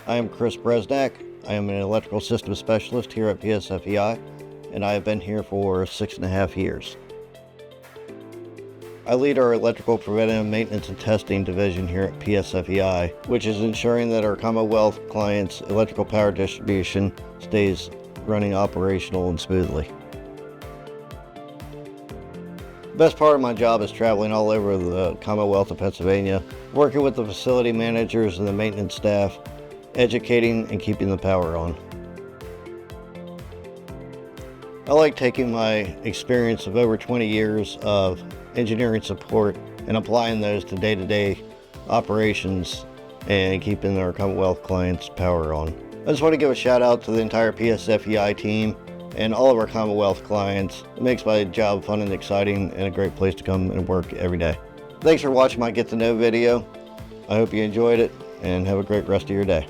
I am Chris Bereznak. I am an electrical systems specialist here at PSFEI, and I have been here for 6.5 years. I lead our electrical preventative maintenance and testing division here at PSFEI, which is ensuring that our Commonwealth clients' electrical power distribution stays running operational and smoothly. The best part of my job is traveling all over the Commonwealth of Pennsylvania, working with the facility managers and the maintenance staff, educating and keeping the power on. I like taking my experience of over 20 years of engineering support and applying those to day-to-day operations and keeping our Commonwealth clients' power on. I just want to give a shout out to the entire PSFEI team and all of our Commonwealth clients. It makes my job fun and exciting and a great place to come and work every day. Thanks for watching my Get to Know video. I hope you enjoyed it and have a great rest of your day.